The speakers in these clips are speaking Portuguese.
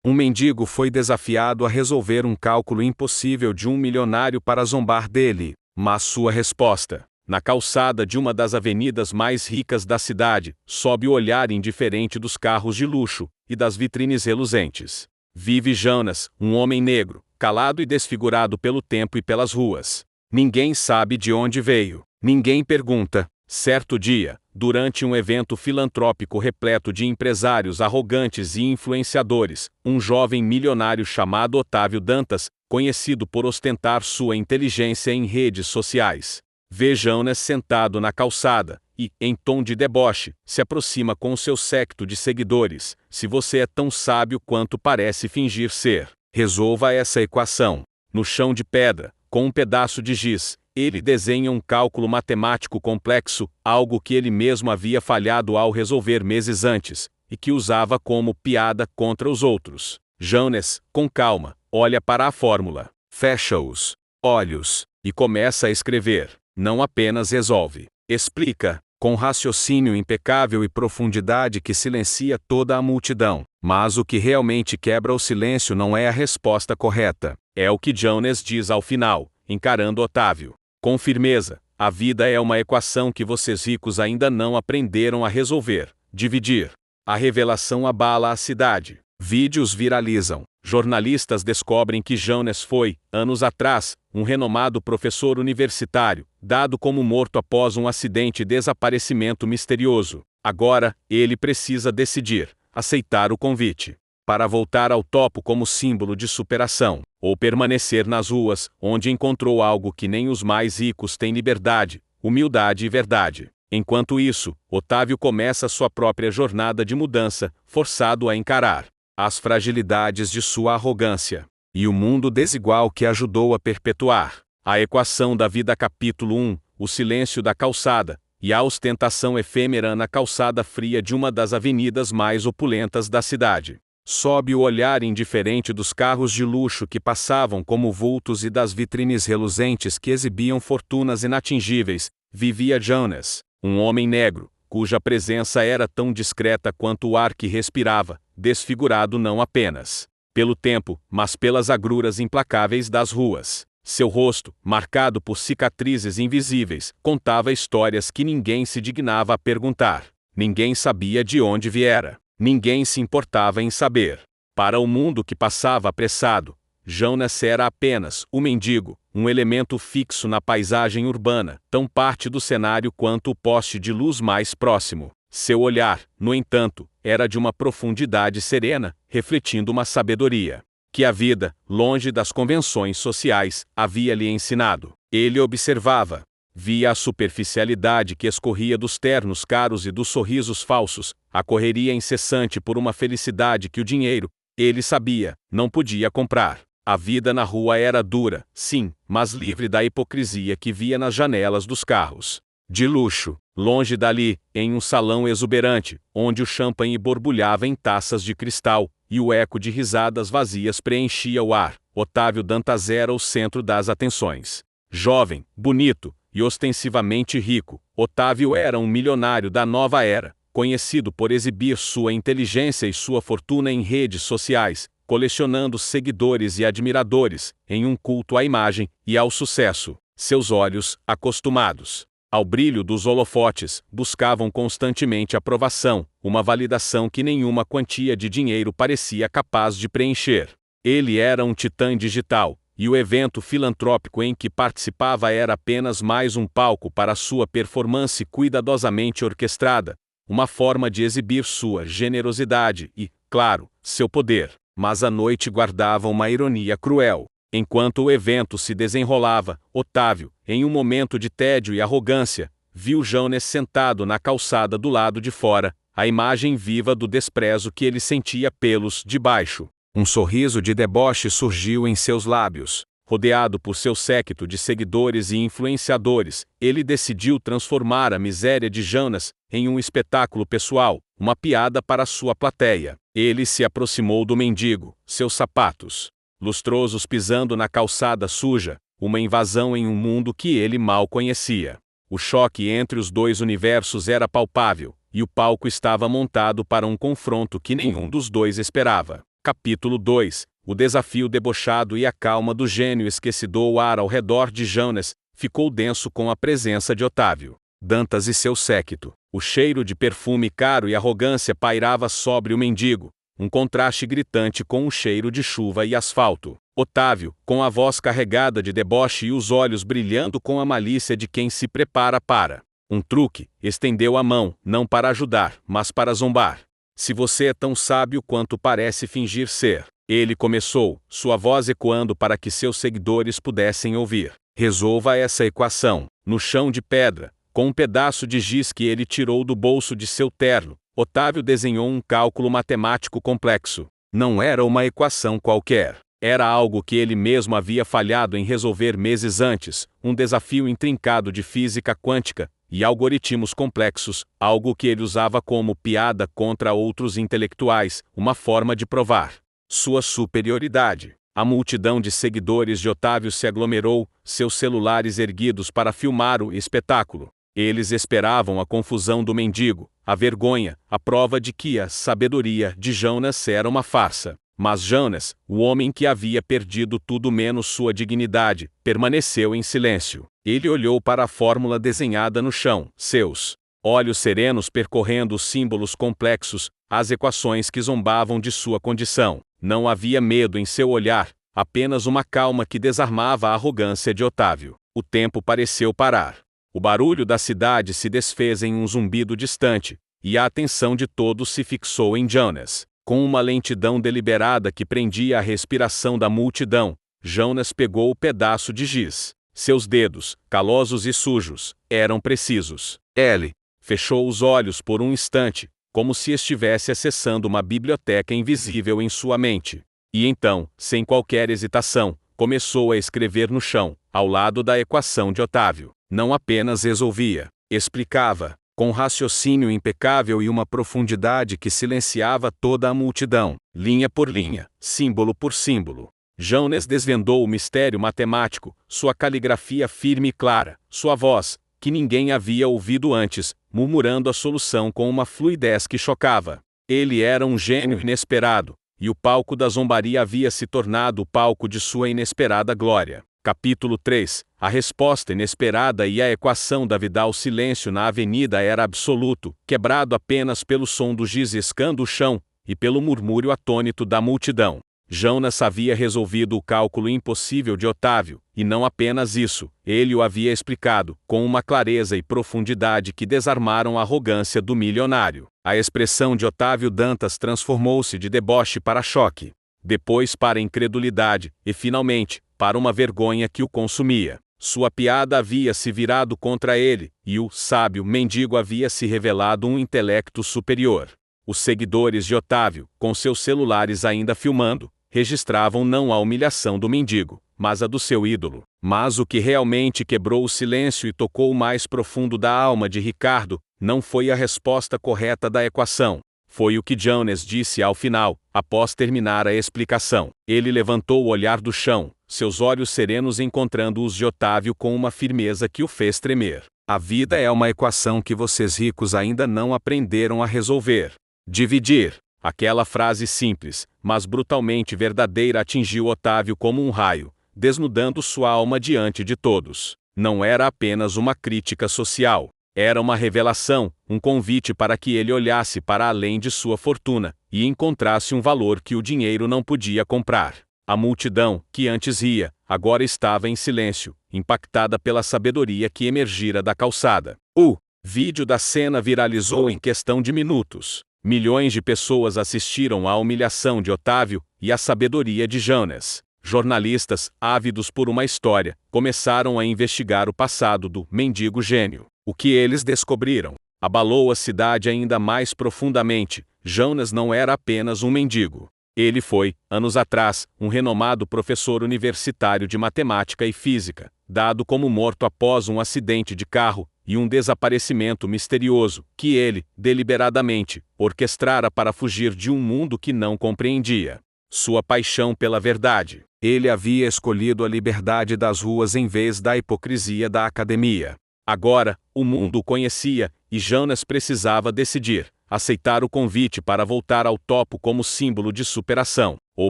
Um mendigo foi desafiado a resolver um cálculo impossível de um milionário para zombar dele, mas sua resposta, na calçada de uma das avenidas mais ricas da cidade, sob o olhar indiferente dos carros de luxo e das vitrines reluzentes. Vive Jonas, um homem negro, calado e desfigurado pelo tempo e pelas ruas. Ninguém sabe de onde veio. Ninguém pergunta. Certo dia, durante um evento filantrópico repleto de empresários arrogantes e influenciadores, um jovem milionário chamado Otávio Dantas, conhecido por ostentar sua inteligência em redes sociais, vê Jonas sentado na calçada e, em tom de deboche, se aproxima com seu séquito de seguidores. Se você é tão sábio quanto parece fingir ser, resolva essa equação. No chão de pedra, com um pedaço de giz, ele desenha um cálculo matemático complexo, algo que ele mesmo havia falhado ao resolver meses antes, e que usava como piada contra os outros. Jonas, com calma, olha para a fórmula, fecha os olhos e começa a escrever. Não apenas resolve, explica, com raciocínio impecável e profundidade que silencia toda a multidão. Mas o que realmente quebra o silêncio não é a resposta correta. É o que Jonas diz ao final, encarando Otávio. Com firmeza, a vida é uma equação que vocês ricos ainda não aprenderam a resolver, dividir. A revelação abala a cidade. Vídeos viralizam. Jornalistas descobrem que Jonas foi, anos atrás, um renomado professor universitário, dado como morto após um acidente e desaparecimento misterioso. Agora, ele precisa decidir, aceitar o convite para voltar ao topo como símbolo de superação, ou permanecer nas ruas, onde encontrou algo que nem os mais ricos têm: liberdade, humildade e verdade. Enquanto isso, Otávio começa sua própria jornada de mudança, forçado a encarar as fragilidades de sua arrogância e o mundo desigual que ajudou a perpetuar. A equação da vida. Capítulo 1. O silêncio da calçada e a ostentação efêmera na calçada fria de uma das avenidas mais opulentas da cidade. Sob o olhar indiferente dos carros de luxo que passavam como vultos e das vitrines reluzentes que exibiam fortunas inatingíveis, vivia Jonas, um homem negro, cuja presença era tão discreta quanto o ar que respirava, desfigurado não apenas pelo tempo, mas pelas agruras implacáveis das ruas. Seu rosto, marcado por cicatrizes invisíveis, contava histórias que ninguém se dignava a perguntar. Ninguém sabia de onde viera. Ninguém se importava em saber. Para o mundo que passava apressado, Jonas era apenas um mendigo, um elemento fixo na paisagem urbana, tão parte do cenário quanto o poste de luz mais próximo. Seu olhar, no entanto, era de uma profundidade serena, refletindo uma sabedoria que a vida, longe das convenções sociais, havia lhe ensinado. Ele observava, via a superficialidade que escorria dos ternos caros e dos sorrisos falsos, a correria incessante por uma felicidade que o dinheiro, ele sabia, não podia comprar. A vida na rua era dura, sim, mas livre da hipocrisia que via nas janelas dos carros de luxo. Longe dali, em um salão exuberante, onde o champanhe borbulhava em taças de cristal, e o eco de risadas vazias preenchia o ar, Otávio Dantas era o centro das atenções. Jovem, bonito e ostensivamente rico, Otávio era um milionário da nova era, conhecido por exibir sua inteligência e sua fortuna em redes sociais, colecionando seguidores e admiradores, em um culto à imagem e ao sucesso. Seus olhos, acostumados ao brilho dos holofotes, buscavam constantemente aprovação, uma validação que nenhuma quantia de dinheiro parecia capaz de preencher. Ele era um titã digital, e o evento filantrópico em que participava era apenas mais um palco para sua performance cuidadosamente orquestrada, uma forma de exibir sua generosidade e, claro, seu poder. Mas a noite guardava uma ironia cruel. Enquanto o evento se desenrolava, Otávio, em um momento de tédio e arrogância, viu Jonas sentado na calçada do lado de fora, a imagem viva do desprezo que ele sentia pelos de baixo. Um sorriso de deboche surgiu em seus lábios. Rodeado por seu séquito de seguidores e influenciadores, ele decidiu transformar a miséria de Jonas em um espetáculo pessoal, uma piada para sua plateia. Ele se aproximou do mendigo, seus sapatos lustrosos pisando na calçada suja, uma invasão em um mundo que ele mal conhecia. O choque entre os dois universos era palpável, e o palco estava montado para um confronto que nenhum dos dois esperava. Capítulo 2. O desafio debochado e a calma do gênio esquecidou o ar ao redor de Jonas, ficou denso com a presença de Otávio, Dantas e seu séquito. O cheiro de perfume caro e arrogância pairava sobre o mendigo, um contraste gritante com o cheiro de chuva e asfalto. Otávio, com a voz carregada de deboche e os olhos brilhando com a malícia de quem se prepara para um truque, estendeu a mão, não para ajudar, mas para zombar. Se você é tão sábio quanto parece fingir ser, ele começou, sua voz ecoando para que seus seguidores pudessem ouvir. Resolva essa equação. No chão de pedra, com um pedaço de giz que ele tirou do bolso de seu terno, Otávio desenhou um cálculo matemático complexo. Não era uma equação qualquer. Era algo que ele mesmo havia falhado em resolver meses antes, um desafio intrincado de física quântica e algoritmos complexos, algo que ele usava como piada contra outros intelectuais, uma forma de provar sua superioridade. A multidão de seguidores de Otávio se aglomerou, seus celulares erguidos para filmar o espetáculo. Eles esperavam a confusão do mendigo, a vergonha, a prova de que a sabedoria de Jonas era uma farsa. Mas Jonas, o homem que havia perdido tudo menos sua dignidade, permaneceu em silêncio. Ele olhou para a fórmula desenhada no chão, seus olhos serenos percorrendo os símbolos complexos, as equações que zombavam de sua condição. Não havia medo em seu olhar, apenas uma calma que desarmava a arrogância de Otávio. O tempo pareceu parar. O barulho da cidade se desfez em um zumbido distante, e a atenção de todos se fixou em Jonas. Com uma lentidão deliberada que prendia a respiração da multidão, Jonas pegou o pedaço de giz. Seus dedos, calosos e sujos, eram precisos. Ele fechou os olhos por um instante, como se estivesse acessando uma biblioteca invisível em sua mente. E então, sem qualquer hesitação, começou a escrever no chão, ao lado da equação de Otávio. Não apenas resolvia, explicava, com raciocínio impecável e uma profundidade que silenciava toda a multidão, linha por linha, símbolo por símbolo. Jonas desvendou o mistério matemático, sua caligrafia firme e clara, sua voz, que ninguém havia ouvido antes, murmurando a solução com uma fluidez que chocava. Ele era um gênio inesperado, e o palco da zombaria havia se tornado o palco de sua inesperada glória. Capítulo 3. A resposta inesperada e a equação da vida. O silêncio na avenida era absoluto, quebrado apenas pelo som do giz escando o chão, e pelo murmúrio atônito da multidão. Jonas havia resolvido o cálculo impossível de Otávio, e não apenas isso, ele o havia explicado, com uma clareza e profundidade que desarmaram a arrogância do milionário. A expressão de Otávio Dantas transformou-se de deboche para choque, depois para incredulidade, e finalmente, para uma vergonha que o consumia. Sua piada havia se virado contra ele, e o sábio mendigo havia se revelado um intelecto superior. Os seguidores de Otávio, com seus celulares ainda filmando, registravam não a humilhação do mendigo, mas a do seu ídolo. Mas o que realmente quebrou o silêncio e tocou o mais profundo da alma de Ricardo, não foi a resposta correta da equação. Foi o que Jonas disse ao final, após terminar a explicação. Ele levantou o olhar do chão, seus olhos serenos encontrando os de Otávio com uma firmeza que o fez tremer. A vida é uma equação que vocês ricos ainda não aprenderam a resolver. Dividir. Aquela frase simples, mas brutalmente verdadeira atingiu Otávio como um raio, desnudando sua alma diante de todos. Não era apenas uma crítica social. Era uma revelação, um convite para que ele olhasse para além de sua fortuna, e encontrasse um valor que o dinheiro não podia comprar. A multidão, que antes ria, agora estava em silêncio, impactada pela sabedoria que emergira da calçada. O vídeo da cena viralizou em questão de minutos. Milhões de pessoas assistiram à humilhação de Otávio e à sabedoria de Jonas. Jornalistas, ávidos por uma história, começaram a investigar o passado do mendigo gênio. O que eles descobriram abalou a cidade ainda mais profundamente. Jonas não era apenas um mendigo. Ele foi, anos atrás, um renomado professor universitário de matemática e física, dado como morto após um acidente de carro e um desaparecimento misterioso que ele, deliberadamente, orquestrara para fugir de um mundo que não compreendia sua paixão pela verdade. Ele havia escolhido a liberdade das ruas em vez da hipocrisia da academia. Agora, o mundo o conhecia, e Jonas precisava decidir: aceitar o convite para voltar ao topo como símbolo de superação, ou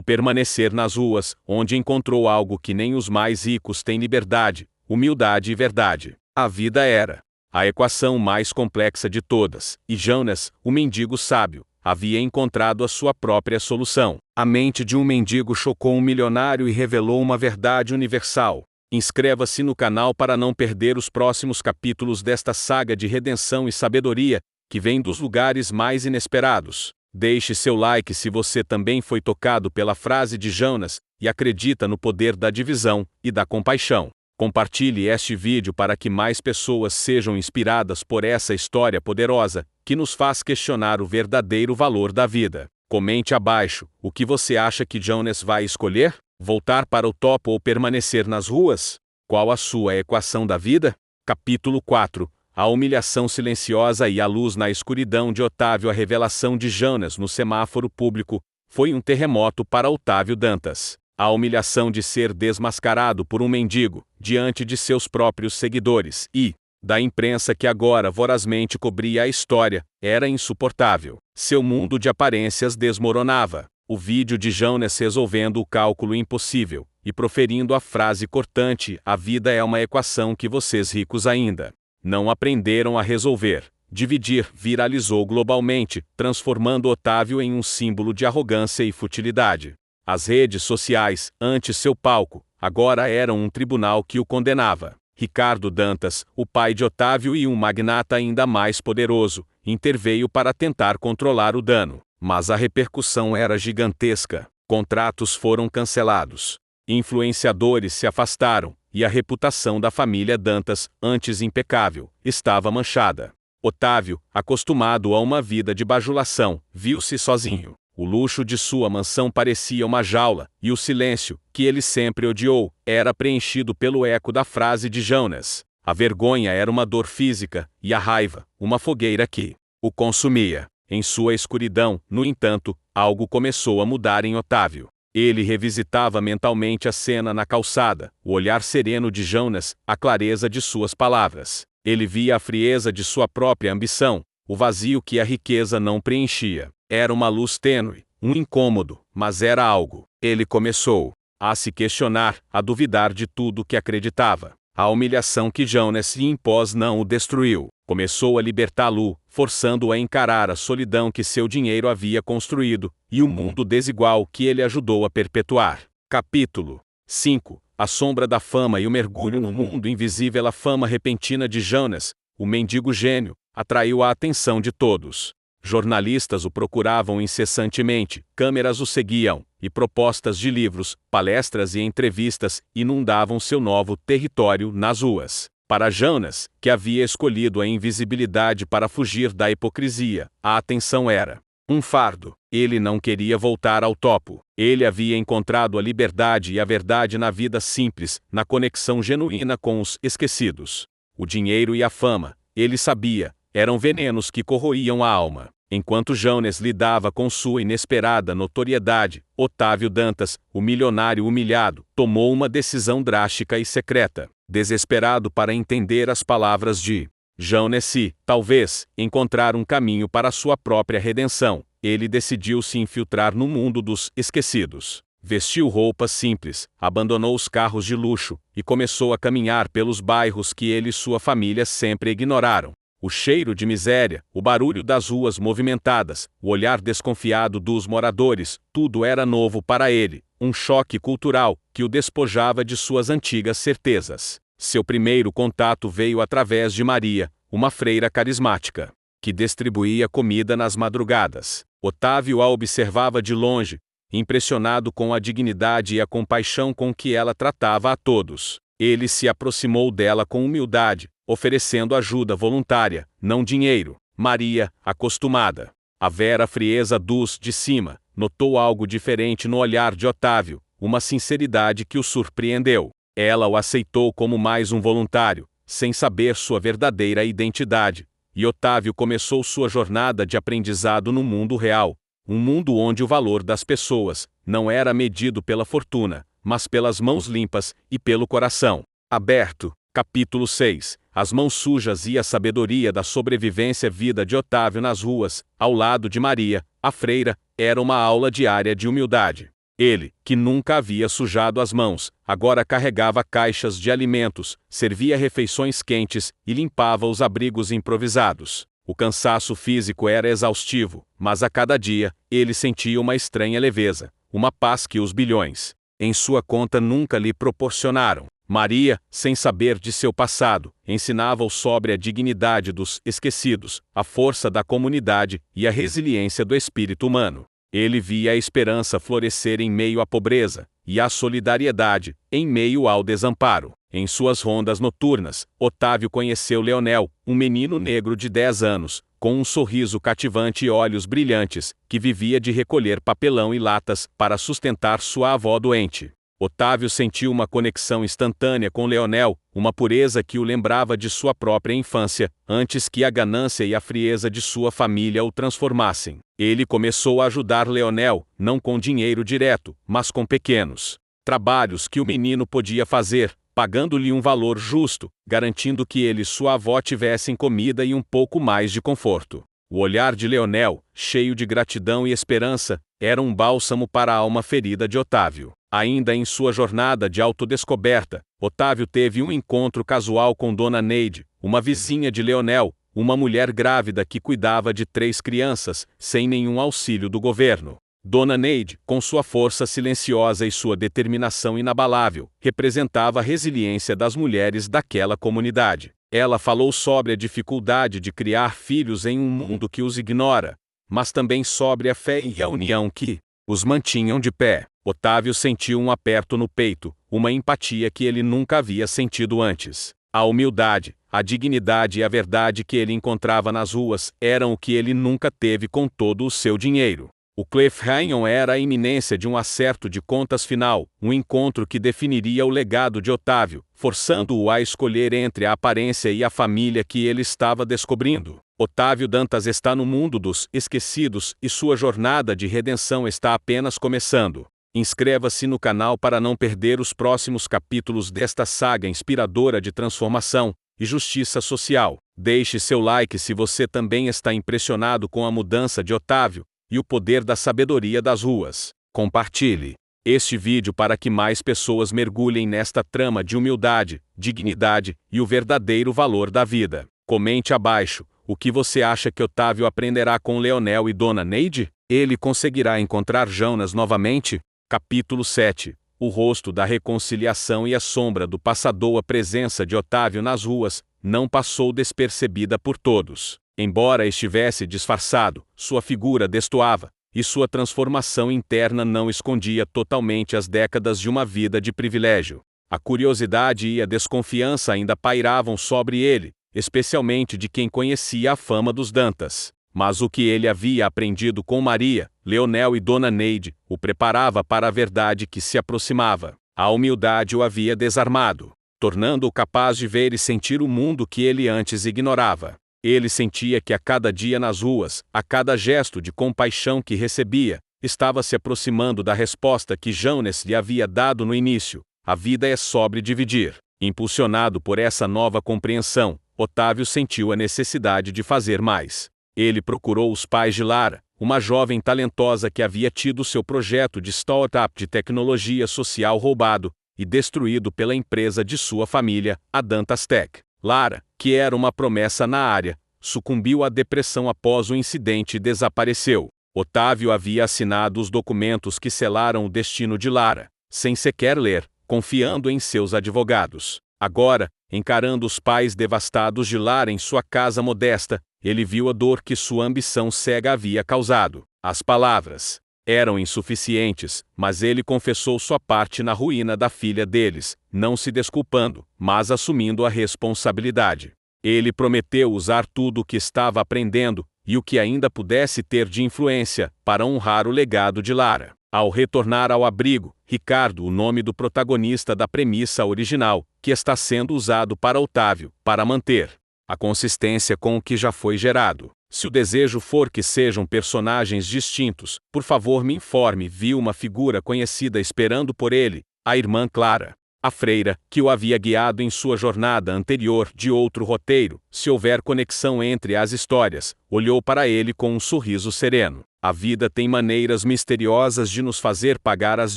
permanecer nas ruas, onde encontrou algo que nem os mais ricos têm: liberdade, humildade e verdade. A vida era a equação mais complexa de todas, e Jonas, o mendigo sábio, havia encontrado a sua própria solução. A mente de um mendigo chocou um milionário e revelou uma verdade universal. Inscreva-se no canal para não perder os próximos capítulos desta saga de redenção e sabedoria, que vem dos lugares mais inesperados. Deixe seu like se você também foi tocado pela frase de Jonas e acredita no poder da divisão e da compaixão. Compartilhe este vídeo para que mais pessoas sejam inspiradas por essa história poderosa, que nos faz questionar o verdadeiro valor da vida. Comente abaixo o que você acha que Jonas vai escolher: voltar para o topo ou permanecer nas ruas? Qual a sua equação da vida? Capítulo 4. A humilhação silenciosa e a luz na escuridão de Otávio. A revelação de Jonas no semáforo público foi um terremoto para Otávio Dantas. A humilhação de ser desmascarado por um mendigo, diante de seus próprios seguidores e da imprensa que agora vorazmente cobria a história, era insuportável. Seu mundo de aparências desmoronava. O vídeo de Jonas resolvendo o cálculo impossível e proferindo a frase cortante: a vida é uma equação que vocês ricos ainda não aprenderam a resolver. Dividir viralizou globalmente, transformando Otávio em um símbolo de arrogância e futilidade. As redes sociais, ante seu palco, agora eram um tribunal que o condenava. Ricardo Dantas, o pai de Otávio e um magnata ainda mais poderoso, interveio para tentar controlar o dano. Mas a repercussão era gigantesca. Contratos foram cancelados. Influenciadores se afastaram, e a reputação da família Dantas, antes impecável, estava manchada. Otávio, acostumado a uma vida de bajulação, viu-se sozinho. O luxo de sua mansão parecia uma jaula, e o silêncio, que ele sempre odiou, era preenchido pelo eco da frase de Jonas. A vergonha era uma dor física, e a raiva, uma fogueira que o consumia. Em sua escuridão, no entanto, algo começou a mudar em Otávio. Ele revisitava mentalmente a cena na calçada, o olhar sereno de Jonas, a clareza de suas palavras. Ele via a frieza de sua própria ambição, o vazio que a riqueza não preenchia. Era uma luz tênue, um incômodo, mas era algo. Ele começou a se questionar, a duvidar de tudo que acreditava. A humilhação que Jonas lhe impôs não o destruiu. Começou a libertá-lo, forçando-o a encarar a solidão que seu dinheiro havia construído, e o mundo desigual que ele ajudou a perpetuar. Capítulo 5. A sombra da fama e o mergulho no mundo invisível. A fama repentina de Jonas, o mendigo gênio, atraiu a atenção de todos. Jornalistas o procuravam incessantemente, câmeras o seguiam, e propostas de livros, palestras e entrevistas inundavam seu novo território nas ruas. Para Jonas, que havia escolhido a invisibilidade para fugir da hipocrisia, a atenção era um fardo. Ele não queria voltar ao topo. Ele havia encontrado a liberdade e a verdade na vida simples, na conexão genuína com os esquecidos. O dinheiro e a fama, ele sabia, eram venenos que corroíam a alma. Enquanto Jonas lidava com sua inesperada notoriedade, Otávio Dantas, o milionário humilhado, tomou uma decisão drástica e secreta. Desesperado para entender as palavras de Jonas e, talvez, encontrar um caminho para sua própria redenção, ele decidiu se infiltrar no mundo dos esquecidos. Vestiu roupas simples, abandonou os carros de luxo, e começou a caminhar pelos bairros que ele e sua família sempre ignoraram. O cheiro de miséria, o barulho das ruas movimentadas, o olhar desconfiado dos moradores, tudo era novo para ele, um choque cultural que o despojava de suas antigas certezas. Seu primeiro contato veio através de Maria, uma freira carismática, que distribuía comida nas madrugadas. Otávio a observava de longe, impressionado com a dignidade e a compaixão com que ela tratava a todos. Ele se aproximou dela com humildade, oferecendo ajuda voluntária, não dinheiro. Maria, acostumada a ver a frieza dos de cima, notou algo diferente no olhar de Otávio, uma sinceridade que o surpreendeu. Ela o aceitou como mais um voluntário, sem saber sua verdadeira identidade, e Otávio começou sua jornada de aprendizado no mundo real, um mundo onde o valor das pessoas não era medido pela fortuna, mas pelas mãos limpas e pelo coração aberto. Capítulo 6. As mãos sujas e a sabedoria da sobrevivência. Vida de Otávio nas ruas, ao lado de Maria, a freira, era uma aula diária de humildade. Ele, que nunca havia sujado as mãos, agora carregava caixas de alimentos, servia refeições quentes e limpava os abrigos improvisados. O cansaço físico era exaustivo, mas a cada dia, ele sentia uma estranha leveza, uma paz que os bilhões em sua conta nunca lhe proporcionaram. Maria, sem saber de seu passado, ensinava-o sobre a dignidade dos esquecidos, a força da comunidade e a resiliência do espírito humano. Ele via a esperança florescer em meio à pobreza, e a solidariedade, em meio ao desamparo. Em suas rondas noturnas, Otávio conheceu Leonel, um menino negro de 10 anos, com um sorriso cativante e olhos brilhantes, que vivia de recolher papelão e latas para sustentar sua avó doente. Otávio sentiu uma conexão instantânea com Leonel, uma pureza que o lembrava de sua própria infância, antes que a ganância e a frieza de sua família o transformassem. Ele começou a ajudar Leonel, não com dinheiro direto, mas com pequenos trabalhos que o menino podia fazer, pagando-lhe um valor justo, garantindo que ele e sua avó tivessem comida e um pouco mais de conforto. O olhar de Leonel, cheio de gratidão e esperança, era um bálsamo para a alma ferida de Otávio. Ainda em sua jornada de autodescoberta, Otávio teve um encontro casual com Dona Neide, uma vizinha de Leonel, uma mulher grávida que cuidava de 3 crianças, sem nenhum auxílio do governo. Dona Neide, com sua força silenciosa e sua determinação inabalável, representava a resiliência das mulheres daquela comunidade. Ela falou sobre a dificuldade de criar filhos em um mundo que os ignora, mas também sobre a fé e a união que os mantinham de pé. Otávio sentiu um aperto no peito, uma empatia que ele nunca havia sentido antes. A humildade, a dignidade e a verdade que ele encontrava nas ruas eram o que ele nunca teve com todo o seu dinheiro. O cliffhanger era a iminência de um acerto de contas final, um encontro que definiria o legado de Otávio, forçando-o a escolher entre a aparência e a família que ele estava descobrindo. Otávio Dantas está no mundo dos esquecidos e sua jornada de redenção está apenas começando. Inscreva-se no canal para não perder os próximos capítulos desta saga inspiradora de transformação e justiça social. Deixe seu like se você também está impressionado com a mudança de Otávio e o poder da sabedoria das ruas. Compartilhe este vídeo para que mais pessoas mergulhem nesta trama de humildade, dignidade e o verdadeiro valor da vida. Comente abaixo, o que você acha que Otávio aprenderá com Leonel e Dona Neide? Ele conseguirá encontrar Jonas novamente? Capítulo 7. O rosto da reconciliação e a sombra do passador. A presença de Otávio nas ruas não passou despercebida por todos. Embora estivesse disfarçado, sua figura destoava, e sua transformação interna não escondia totalmente as décadas de uma vida de privilégio. A curiosidade e a desconfiança ainda pairavam sobre ele, especialmente de quem conhecia a fama dos Dantas. Mas o que ele havia aprendido com Maria, Leonel e Dona Neide, o preparava para a verdade que se aproximava. A humildade o havia desarmado, tornando-o capaz de ver e sentir o mundo que ele antes ignorava. Ele sentia que a cada dia nas ruas, a cada gesto de compaixão que recebia, estava se aproximando da resposta que Jonas lhe havia dado no início: a vida é sobre dividir. Impulsionado por essa nova compreensão, Otávio sentiu a necessidade de fazer mais. Ele procurou os pais de Lara, uma jovem talentosa que havia tido seu projeto de startup de tecnologia social roubado e destruído pela empresa de sua família, a Dantas Tech. Lara, que era uma promessa na área, sucumbiu à depressão após o incidente e desapareceu. Otávio havia assinado os documentos que selaram o destino de Lara, sem sequer ler, confiando em seus advogados. Agora, encarando os pais devastados de Lara em sua casa modesta, ele viu a dor que sua ambição cega havia causado. As palavras eram insuficientes, mas ele confessou sua parte na ruína da filha deles, não se desculpando, mas assumindo a responsabilidade. Ele prometeu usar tudo o que estava aprendendo, e o que ainda pudesse ter de influência, para honrar o legado de Lara. Ao retornar ao abrigo, Ricardo, o nome do protagonista da premissa original, que está sendo usado para Otávio, para manter a consistência com o que já foi gerado. Se o desejo for que sejam personagens distintos, por favor me informe. Viu uma figura conhecida esperando por ele, a irmã Clara. A freira, que o havia guiado em sua jornada anterior de outro roteiro, se houver conexão entre as histórias, olhou para ele com um sorriso sereno. A vida tem maneiras misteriosas de nos fazer pagar as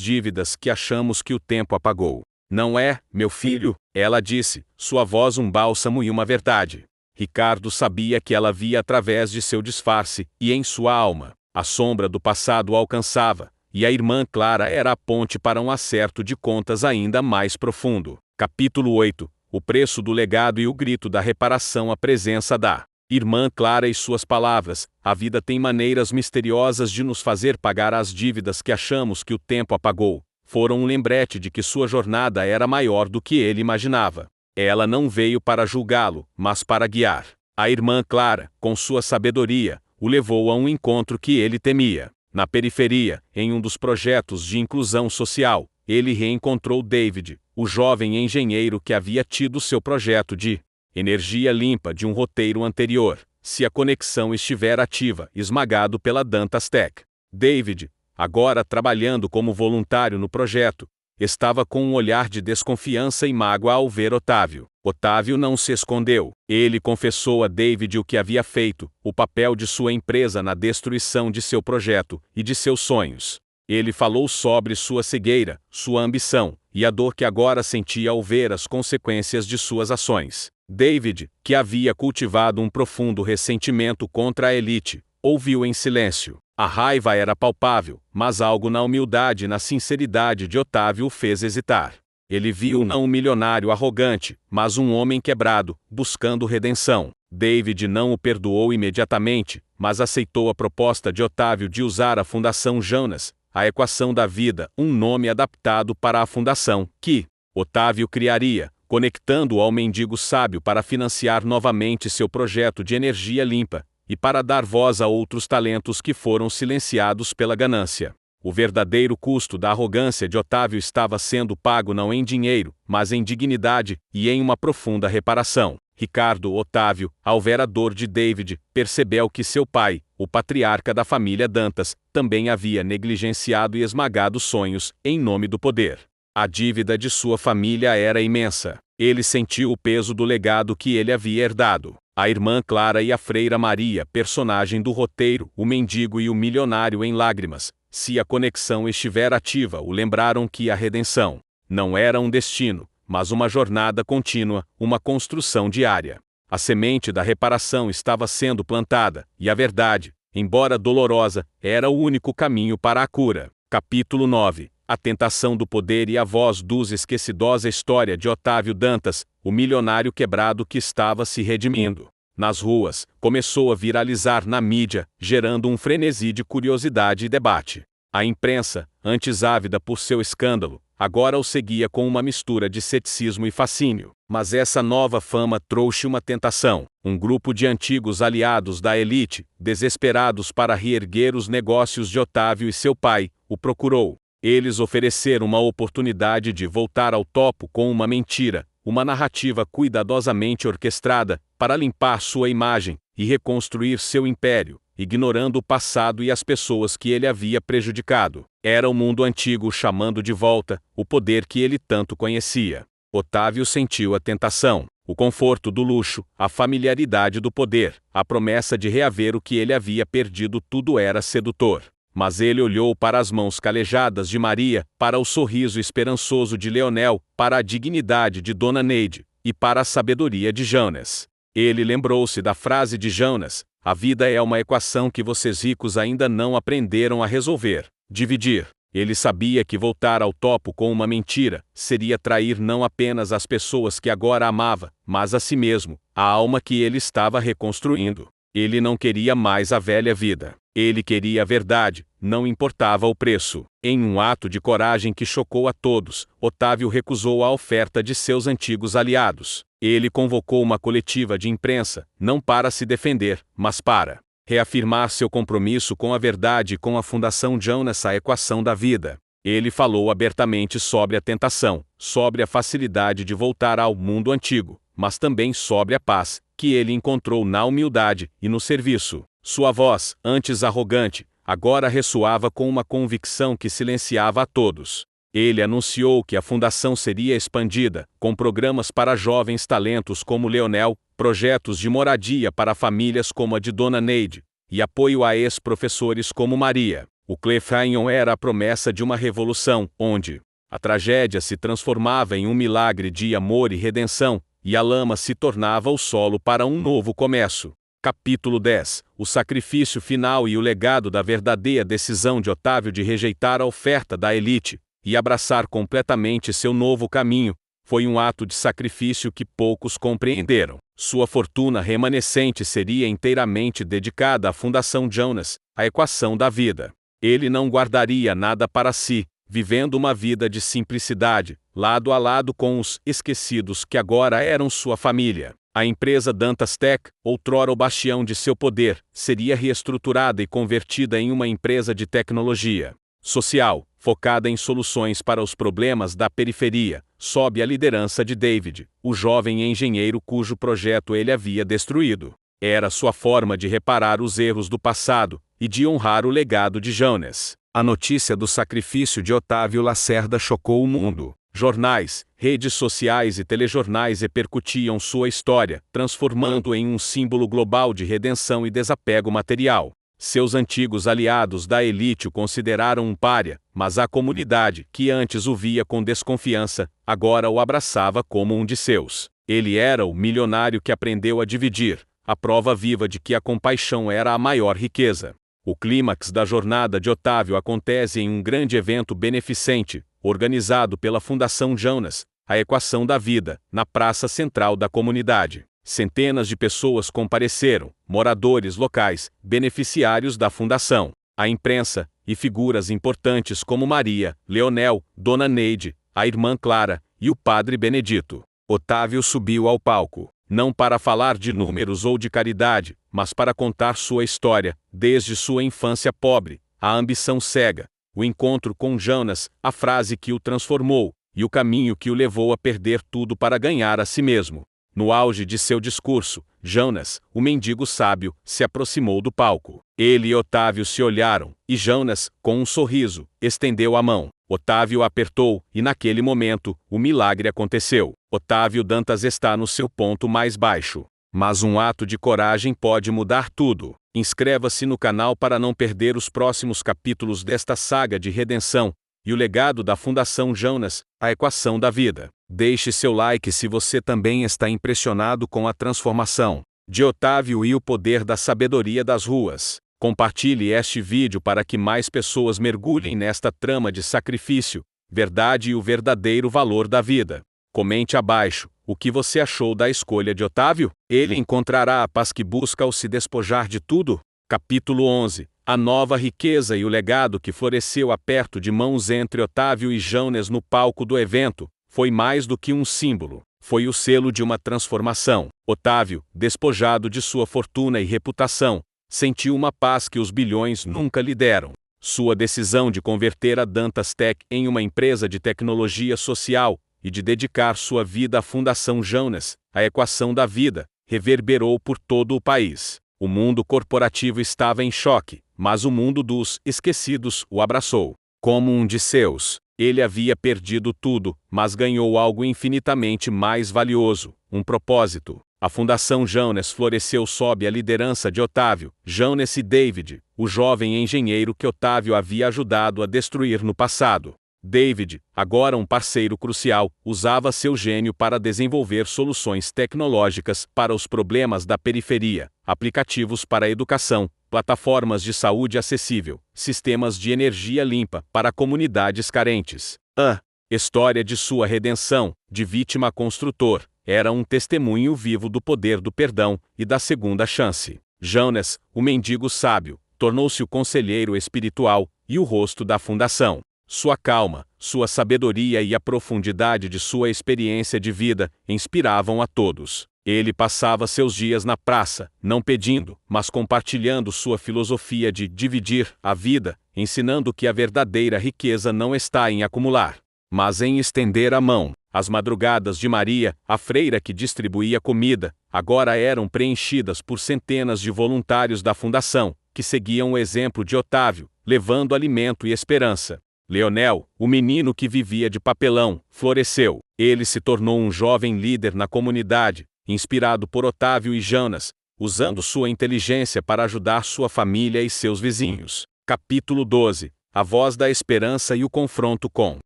dívidas que achamos que o tempo apagou. Não é, meu filho? Ela disse, sua voz um bálsamo e uma verdade. Ricardo sabia que ela via através de seu disfarce, e em sua alma, a sombra do passado o alcançava, e a irmã Clara era a ponte para um acerto de contas ainda mais profundo. Capítulo 8. O preço do legado e o grito da reparação à presença da irmã Clara e suas palavras. A vida tem maneiras misteriosas de nos fazer pagar as dívidas que achamos que o tempo apagou. Foram um lembrete de que sua jornada era maior do que ele imaginava. Ela não veio para julgá-lo, mas para guiar. A irmã Clara, com sua sabedoria, o levou a um encontro que ele temia. Na periferia, em um dos projetos de inclusão social, ele reencontrou David, o jovem engenheiro que havia tido seu projeto de energia limpa de um roteiro anterior, se a conexão estiver ativa, esmagado pela Dantas Tech. David, agora trabalhando como voluntário no projeto, estava com um olhar de desconfiança e mágoa ao ver Otávio. Otávio não se escondeu. Ele confessou a David o que havia feito, o papel de sua empresa na destruição de seu projeto e de seus sonhos. Ele falou sobre sua cegueira, sua ambição, e a dor que agora sentia ao ver as consequências de suas ações. David, que havia cultivado um profundo ressentimento contra a elite, ouviu em silêncio. A raiva era palpável, mas algo na humildade e na sinceridade de Otávio o fez hesitar. Ele viu não um milionário arrogante, mas um homem quebrado, buscando redenção. David não o perdoou imediatamente, mas aceitou a proposta de Otávio de usar a Fundação Jonas, a equação da vida, um nome adaptado para a fundação, que Otávio criaria, conectando-o ao mendigo sábio para financiar novamente seu projeto de energia limpa, e para dar voz a outros talentos que foram silenciados pela ganância. O verdadeiro custo da arrogância de Otávio estava sendo pago não em dinheiro, mas em dignidade, e em uma profunda reparação. Ricardo Otávio, ao ver a dor de David, percebeu que seu pai, o patriarca da família Dantas, também havia negligenciado e esmagado sonhos, em nome do poder. A dívida de sua família era imensa. Ele sentiu o peso do legado que ele havia herdado. A irmã Clara e a freira Maria, personagem do roteiro, o mendigo e o milionário em lágrimas, se a conexão estiver ativa, o lembraram que a redenção não era um destino, mas uma jornada contínua, uma construção diária. A semente da reparação estava sendo plantada, e a verdade, embora dolorosa, era o único caminho para a cura. Capítulo 9. A tentação do poder e a voz dos esquecidos. A história de Otávio Dantas, o milionário quebrado que estava se redimindo. Nas ruas, começou a viralizar na mídia, gerando um frenesi de curiosidade e debate. A imprensa, antes ávida por seu escândalo, agora o seguia com uma mistura de ceticismo e fascínio. Mas essa nova fama trouxe uma tentação. Um grupo de antigos aliados da elite, desesperados para reerguer os negócios de Otávio e seu pai, o procurou. Eles ofereceram uma oportunidade de voltar ao topo com uma mentira, uma narrativa cuidadosamente orquestrada, para limpar sua imagem e reconstruir seu império, ignorando o passado e as pessoas que ele havia prejudicado. Era o mundo antigo chamando de volta o poder que ele tanto conhecia. Otávio sentiu a tentação, o conforto do luxo, a familiaridade do poder, a promessa de reaver o que ele havia perdido. Tudo era sedutor. Mas ele olhou para as mãos calejadas de Maria, para o sorriso esperançoso de Leonel, para a dignidade de Dona Neide, e para a sabedoria de Jonas. Ele lembrou-se da frase de Jonas: a vida é uma equação que vocês ricos ainda não aprenderam a resolver, dividir. Ele sabia que voltar ao topo com uma mentira seria trair não apenas as pessoas que agora amava, mas a si mesmo, a alma que ele estava reconstruindo. Ele não queria mais a velha vida. Ele queria a verdade, não importava o preço. Em um ato de coragem que chocou a todos, Otávio recusou a oferta de seus antigos aliados. Ele convocou uma coletiva de imprensa, não para se defender, mas para reafirmar seu compromisso com a verdade e com a Fundação Jonas, a equação da vida. Ele falou abertamente sobre a tentação, sobre a facilidade de voltar ao mundo antigo, mas também sobre a paz que ele encontrou na humildade e no serviço. Sua voz, antes arrogante, agora ressoava com uma convicção que silenciava a todos. Ele anunciou que a fundação seria expandida, com programas para jovens talentos como Leonel, projetos de moradia para famílias como a de Dona Neide, e apoio a ex-professores como Maria. O Cliffhanger era a promessa de uma revolução, onde a tragédia se transformava em um milagre de amor e redenção, e a lama se tornava o solo para um novo começo. Capítulo 10. O sacrifício final e o legado da verdadeira decisão de Otávio de rejeitar a oferta da elite e abraçar completamente seu novo caminho, foi um ato de sacrifício que poucos compreenderam. Sua fortuna remanescente seria inteiramente dedicada à Fundação Jonas, a equação da vida. Ele não guardaria nada para si, vivendo uma vida de simplicidade, lado a lado com os esquecidos que agora eram sua família. A empresa Dantas Tech, outrora o bastião de seu poder, seria reestruturada e convertida em uma empresa de tecnologia social, focada em soluções para os problemas da periferia, sob a liderança de David, o jovem engenheiro cujo projeto ele havia destruído. Era sua forma de reparar os erros do passado e de honrar o legado de Jonas. A notícia do sacrifício de Otávio Lacerda chocou o mundo. Jornais, redes sociais e telejornais repercutiam sua história, transformando-o em um símbolo global de redenção e desapego material. Seus antigos aliados da elite o consideraram um pária, mas a comunidade, que antes o via com desconfiança, agora o abraçava como um de seus. Ele era o milionário que aprendeu a dividir, a prova viva de que a compaixão era a maior riqueza. O clímax da jornada de Otávio acontece em um grande evento beneficente, organizado pela Fundação Jonas, a equação da vida, na praça central da comunidade. Centenas de pessoas compareceram, moradores locais, beneficiários da fundação, a imprensa, e figuras importantes como Maria, Leonel, Dona Neide, a irmã Clara, e o padre Benedito. Otávio subiu ao palco, não para falar de números ou de caridade, mas para contar sua história, desde sua infância pobre, a ambição cega, o encontro com Jonas, a frase que o transformou, e o caminho que o levou a perder tudo para ganhar a si mesmo. No auge de seu discurso, Jonas, o mendigo sábio, se aproximou do palco. Ele e Otávio se olharam, e Jonas, com um sorriso, estendeu a mão. Otávio a apertou, e naquele momento, o milagre aconteceu. Otávio Dantas está no seu ponto mais baixo. Mas um ato de coragem pode mudar tudo. Inscreva-se no canal para não perder os próximos capítulos desta saga de redenção e o legado da Fundação Jonas, a equação da vida. Deixe seu like se você também está impressionado com a transformação de Otávio e o poder da sabedoria das ruas. Compartilhe este vídeo para que mais pessoas mergulhem nesta trama de sacrifício, verdade e o verdadeiro valor da vida. Comente abaixo o que você achou da escolha de Otávio. Ele encontrará a paz que busca ao se despojar de tudo? Capítulo 11. A nova riqueza e o legado que floresceu aperto de mãos entre Otávio e Jonas no palco do evento, foi mais do que um símbolo, foi o selo de uma transformação. Otávio, despojado de sua fortuna e reputação, sentiu uma paz que os bilhões nunca lhe deram. Sua decisão de converter a Dantas Tech em uma empresa de tecnologia social, e de dedicar sua vida à Fundação Jonas, a equação da vida, reverberou por todo o país. O mundo corporativo estava em choque, mas o mundo dos esquecidos o abraçou. Como um de seus, ele havia perdido tudo, mas ganhou algo infinitamente mais valioso, um propósito. A Fundação Jonas floresceu sob a liderança de Otávio, Jonas e David, o jovem engenheiro que Otávio havia ajudado a destruir no passado. David, agora um parceiro crucial, usava seu gênio para desenvolver soluções tecnológicas para os problemas da periferia, aplicativos para a educação, plataformas de saúde acessível, sistemas de energia limpa para comunidades carentes. A história de sua redenção, de vítima a construtor, era um testemunho vivo do poder do perdão e da segunda chance. Jonas, o mendigo sábio, tornou-se o conselheiro espiritual e o rosto da fundação. Sua calma, sua sabedoria e a profundidade de sua experiência de vida inspiravam a todos. Ele passava seus dias na praça, não pedindo, mas compartilhando sua filosofia de dividir a vida, ensinando que a verdadeira riqueza não está em acumular, mas em estender a mão. As madrugadas de Maria, a freira que distribuía comida, agora eram preenchidas por centenas de voluntários da fundação, que seguiam o exemplo de Otávio, levando alimento e esperança. Leonel, o menino que vivia de papelão, floresceu. Ele se tornou um jovem líder na comunidade, inspirado por Otávio e Jonas, usando sua inteligência para ajudar sua família e seus vizinhos. Capítulo 12. A voz da esperança e o confronto com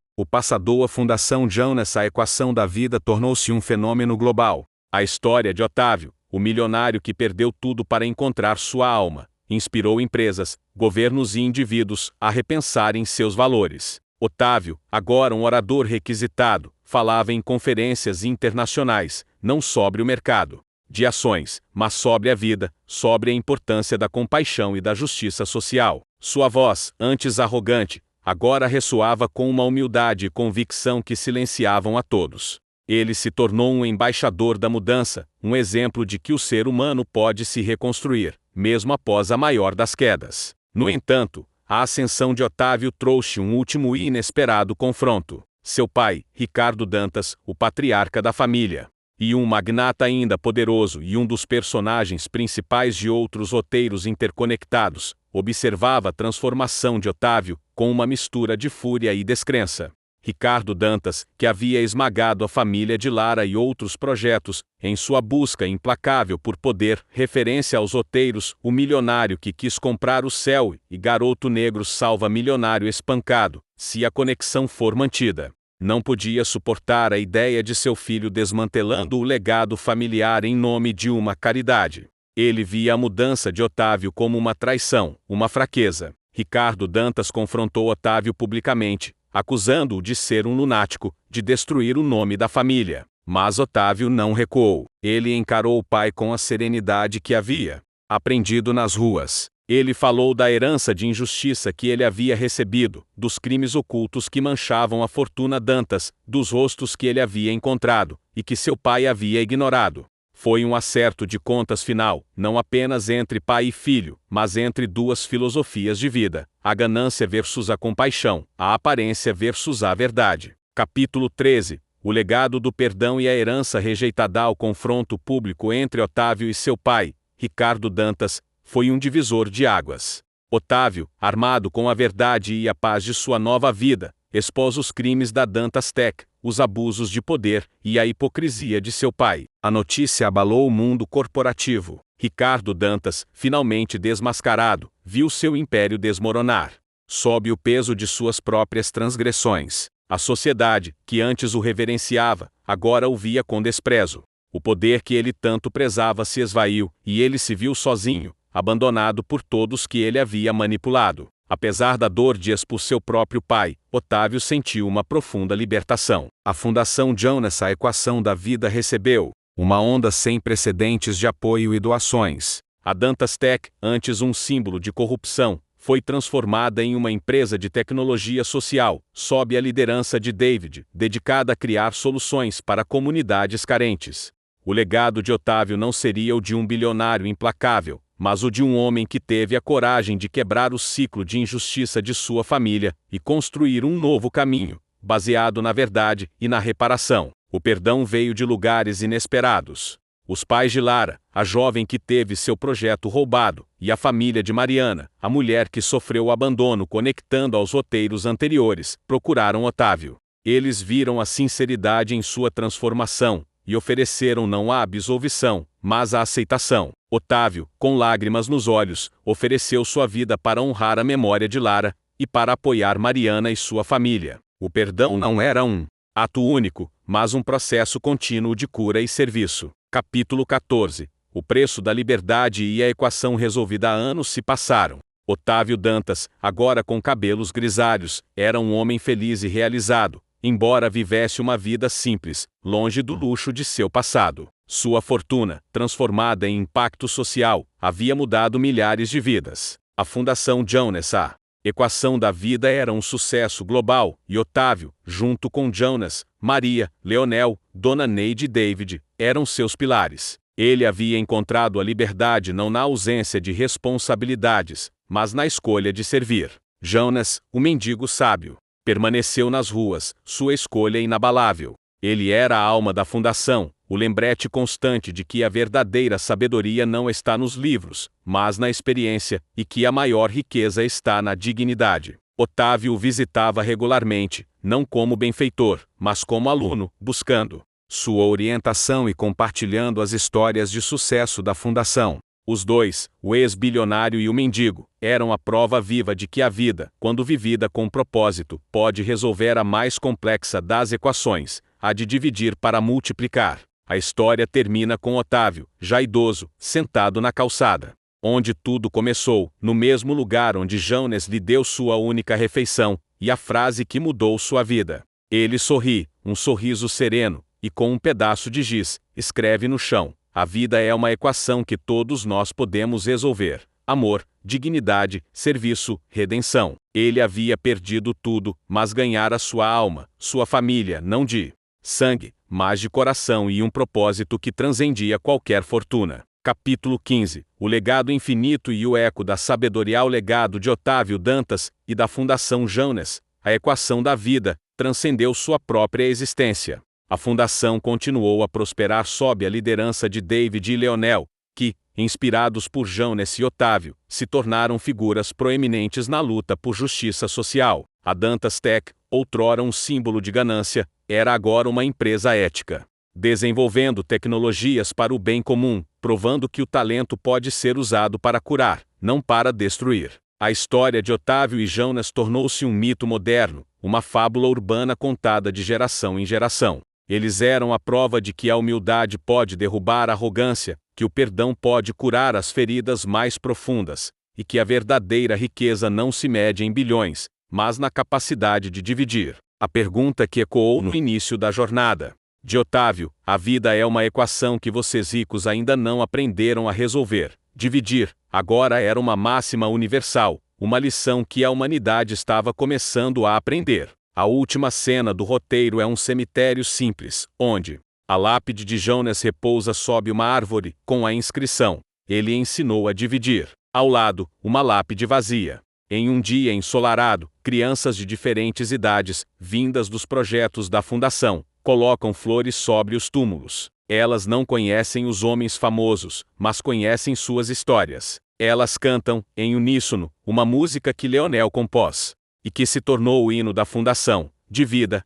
o passador. A Fundação Jonas. A equação da vida tornou-se um fenômeno global. A história de Otávio, o milionário que perdeu tudo para encontrar sua alma, inspirou empresas, governos e indivíduos a repensarem seus valores. Otávio, agora um orador requisitado, falava em conferências internacionais, não sobre o mercado de ações, mas sobre a vida, sobre a importância da compaixão e da justiça social. Sua voz, antes arrogante, agora ressoava com uma humildade e convicção que silenciavam a todos. Ele se tornou um embaixador da mudança, um exemplo de que o ser humano pode se reconstruir, mesmo após a maior das quedas. No entanto, a ascensão de Otávio trouxe um último e inesperado confronto. Seu pai, Ricardo Dantas, o patriarca da família, e um magnata ainda poderoso e um dos personagens principais de outros roteiros interconectados, observava a transformação de Otávio com uma mistura de fúria e descrença. Ricardo Dantas, que havia esmagado a família de Lara e outros projetos, em sua busca implacável por poder, referência aos roteiros, o milionário que quis comprar o céu e garoto negro salva milionário espancado, se a conexão for mantida. Não podia suportar a ideia de seu filho desmantelando o legado familiar em nome de uma caridade. Ele via a mudança de Otávio como uma traição, uma fraqueza. Ricardo Dantas confrontou Otávio publicamente, acusando-o de ser um lunático, de destruir o nome da família. Mas Otávio não recuou. Ele encarou o pai com a serenidade que havia aprendido nas ruas. Ele falou da herança de injustiça que ele havia recebido, dos crimes ocultos que manchavam a fortuna Dantas, dos rostos que ele havia encontrado, e que seu pai havia ignorado. Foi um acerto de contas final, não apenas entre pai e filho, mas entre duas filosofias de vida, a ganância versus a compaixão, a aparência versus a verdade. Capítulo 13. O legado do perdão e a herança rejeitada. Ao confronto público entre Otávio e seu pai, Ricardo Dantas, foi um divisor de águas. Otávio, armado com a verdade e a paz de sua nova vida, expôs os crimes da Dantas Tech, os abusos de poder e a hipocrisia de seu pai. A notícia abalou o mundo corporativo. Ricardo Dantas, finalmente desmascarado, viu seu império desmoronar. Sob o peso de suas próprias transgressões, a sociedade, que antes o reverenciava, agora o via com desprezo. O poder que ele tanto prezava se esvaiu, e ele se viu sozinho, abandonado por todos que ele havia manipulado. Apesar da dor de expor seu próprio pai, Otávio sentiu uma profunda libertação. A Fundação Jonas. A equação da vida recebeu uma onda sem precedentes de apoio e doações. A Dantas Tech, antes um símbolo de corrupção, foi transformada em uma empresa de tecnologia social, sob a liderança de David, dedicada a criar soluções para comunidades carentes. O legado de Otávio não seria o de um bilionário implacável, mas o de um homem que teve a coragem de quebrar o ciclo de injustiça de sua família e construir um novo caminho, baseado na verdade e na reparação. O perdão veio de lugares inesperados. Os pais de Lara, a jovem que teve seu projeto roubado, e a família de Mariana, a mulher que sofreu o abandono conectando aos roteiros anteriores, procuraram Otávio. Eles viram a sinceridade em sua transformação, e ofereceram não a absolvição, mas a aceitação. Otávio, com lágrimas nos olhos, ofereceu sua vida para honrar a memória de Lara, e para apoiar Mariana e sua família. O perdão não era um ato único, mas um processo contínuo de cura e serviço. Capítulo 14. O preço da liberdade e a equação resolvida. Há anos se passaram. Otávio Dantas, agora com cabelos grisalhos, era um homem feliz e realizado, embora vivesse uma vida simples, longe do luxo de seu passado. Sua fortuna, transformada em impacto social, havia mudado milhares de vidas. A Fundação Jonas. A equação da vida era um sucesso global, e Otávio, junto com Jonas, Maria, Leonel, Dona Neide e David, eram seus pilares. Ele havia encontrado a liberdade não na ausência de responsabilidades, mas na escolha de servir. Jonas, o mendigo sábio, permaneceu nas ruas, sua escolha inabalável. Ele era a alma da fundação, o lembrete constante de que a verdadeira sabedoria não está nos livros, mas na experiência, e que a maior riqueza está na dignidade. Otávio o visitava regularmente, não como benfeitor, mas como aluno, buscando sua orientação e compartilhando as histórias de sucesso da fundação. Os dois, o ex-bilionário e o mendigo, eram a prova viva de que a vida, quando vivida com propósito, pode resolver a mais complexa das equações, a de dividir para multiplicar. A história termina com Otávio, já idoso, sentado na calçada onde tudo começou, no mesmo lugar onde Jones lhe deu sua única refeição, e a frase que mudou sua vida. Ele sorri, um sorriso sereno, e com um pedaço de giz, escreve no chão: a vida é uma equação que todos nós podemos resolver. Amor, dignidade, serviço, redenção. Ele havia perdido tudo, mas ganhara sua alma, sua família, não de sangue, mas de coração e um propósito que transcendia qualquer fortuna. Capítulo 15. O legado infinito e o eco da sabedoria. O legado de Otávio Dantas e da Fundação Jones, a equação da vida, transcendeu sua própria existência. A fundação continuou a prosperar sob a liderança de David e Leonel, que, inspirados por Jones e Otávio, se tornaram figuras proeminentes na luta por justiça social. A Dantas Tech, outrora um símbolo de ganância, era agora uma empresa ética, desenvolvendo tecnologias para o bem comum, provando que o talento pode ser usado para curar, não para destruir. A história de Otávio e Jones tornou-se um mito moderno, uma fábula urbana contada de geração em geração. Eles eram a prova de que a humildade pode derrubar a arrogância, que o perdão pode curar as feridas mais profundas, e que a verdadeira riqueza não se mede em bilhões, mas na capacidade de dividir. A pergunta que ecoou no início da jornada de Otávio: a vida é uma equação que vocês ricos ainda não aprenderam a resolver. Dividir, agora era uma máxima universal, uma lição que a humanidade estava começando a aprender. A última cena do roteiro é um cemitério simples, onde a lápide de Jones repousa sob uma árvore, com a inscrição: ele ensinou a dividir. Ao lado, uma lápide vazia. Em um dia ensolarado, crianças de diferentes idades, vindas dos projetos da fundação, colocam flores sobre os túmulos. Elas não conhecem os homens famosos, mas conhecem suas histórias. Elas cantam, em uníssono, uma música que Leonel compôs, e que se tornou o hino da fundação: divida,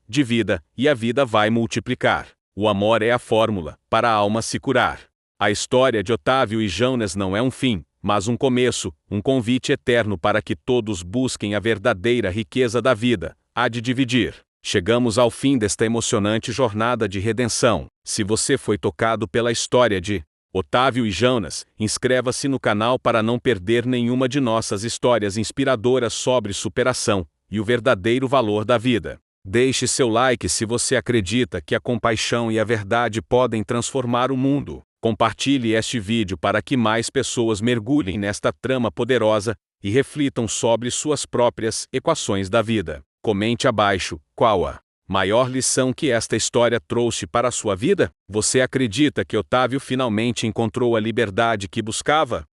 e a vida vai multiplicar. O amor é a fórmula para a alma se curar. A história de Otávio e Jones não é um fim, mas um começo, um convite eterno para que todos busquem a verdadeira riqueza da vida, a de dividir. Chegamos ao fim desta emocionante jornada de redenção. Se você foi tocado pela história de Otávio e Jones, inscreva-se no canal para não perder nenhuma de nossas histórias inspiradoras sobre superação e o verdadeiro valor da vida. Deixe seu like se você acredita que a compaixão e a verdade podem transformar o mundo. Compartilhe este vídeo para que mais pessoas mergulhem nesta trama poderosa e reflitam sobre suas próprias equações da vida. Comente abaixo qual a maior lição que esta história trouxe para a sua vida. Você acredita que Otávio finalmente encontrou a liberdade que buscava?